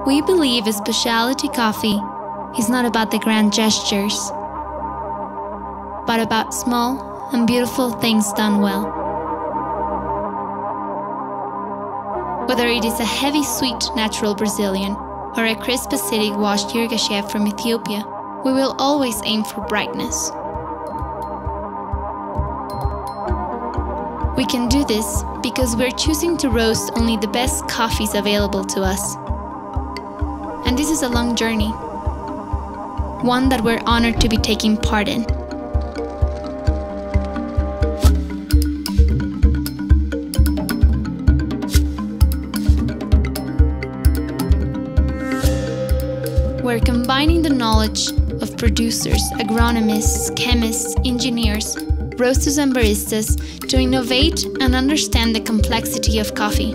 We believe a specialty coffee is not about the grand gestures, but about small and beautiful things done well. Whether it is a heavy, sweet, natural Brazilian or a crisp, acidic, washed Yirgacheffe from Ethiopia, we will always aim for brightness. We can do this because we're choosing to roast only the best coffees available to us. And this is a long journey, one that we're honored to be taking part in. We're combining the knowledge of producers, agronomists, chemists, engineers, roasters and baristas to innovate and understand the complexity of coffee.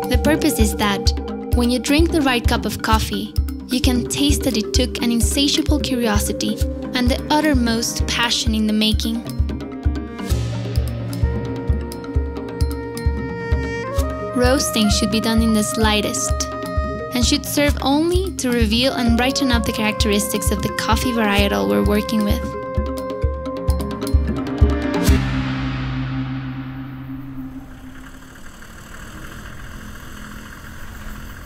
The purpose is that, when you drink the right cup of coffee, you can taste that it took an insatiable curiosity and the uttermost passion in the making. Roasting should be done in the slightest, and should serve only to reveal and brighten up the characteristics of the coffee varietal we're working with.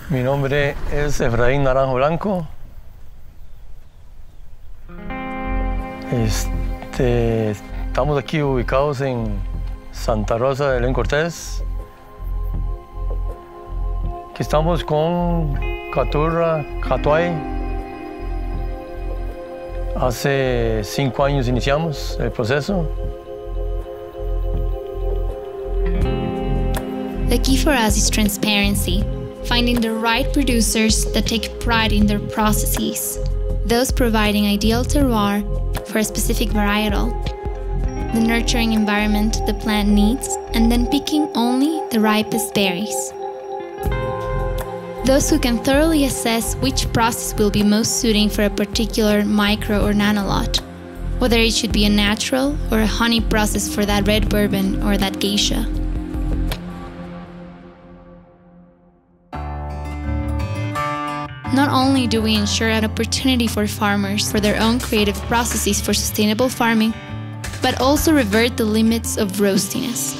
Mi nombre es Efraín Naranjo Blanco. Estamos aquí ubicados en Santa Rosa de León Cortés. Aquí estamos con Caturra, Catuay. Hace 5 años iniciamos el proceso. The key for us is transparency, finding the right producers that take pride in their processes, those providing ideal terroir for a specific varietal, the nurturing environment the plant needs, and then picking only the ripest berries. Those who can thoroughly assess which process will be most suiting for a particular micro or nano lot, whether it should be a natural or a honey process for that red bourbon or that geisha. Not only do we ensure an opportunity for farmers for their own creative processes for sustainable farming, but also revert the limits of roastiness.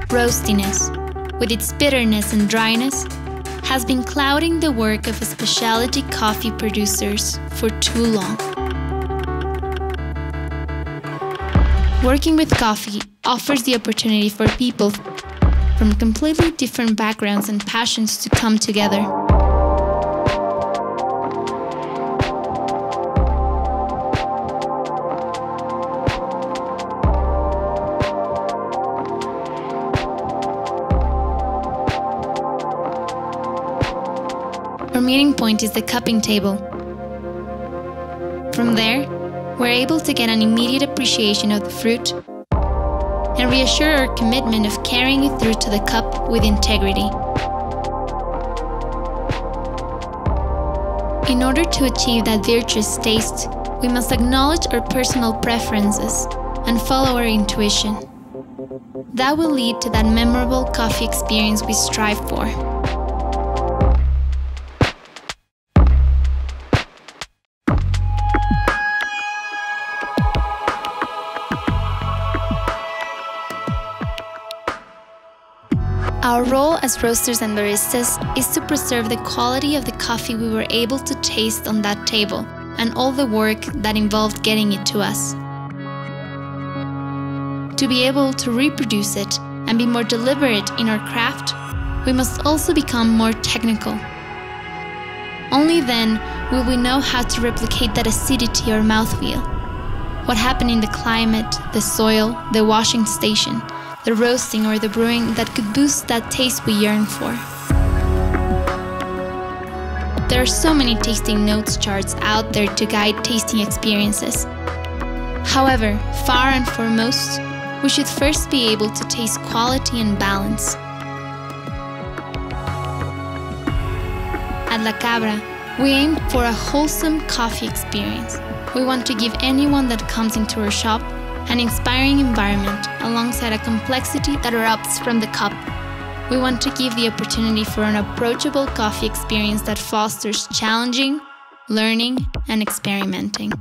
Roastiness, with its bitterness and dryness, has been clouding the work of specialty coffee producers for too long. Working with coffee offers the opportunity for people from completely different backgrounds and passions to come together. Our meeting point is the cupping table. From there, we're able to get an immediate appreciation of the fruit and reassure our commitment of carrying it through to the cup with integrity. In order to achieve that virtuous taste, we must acknowledge our personal preferences and follow our intuition. That will lead to that memorable coffee experience we strive for. Our role as roasters and baristas is to preserve the quality of the coffee we were able to taste on that table and all the work that involved getting it to us. To be able to reproduce it and be more deliberate in our craft, we must also become more technical. Only then will we know how to replicate that acidity or mouthfeel. What happened in the climate, the soil, the washing station, the roasting or the brewing that could boost that taste we yearn for. There are so many tasting notes charts out there to guide tasting experiences. However, far and foremost, we should first be able to taste quality and balance. At La Cabra, we aim for a wholesome coffee experience. We want to give anyone that comes into our shop an inspiring environment alongside a complexity that erupts from the cup. We want to give the opportunity for an approachable coffee experience that fosters challenging, learning, and experimenting.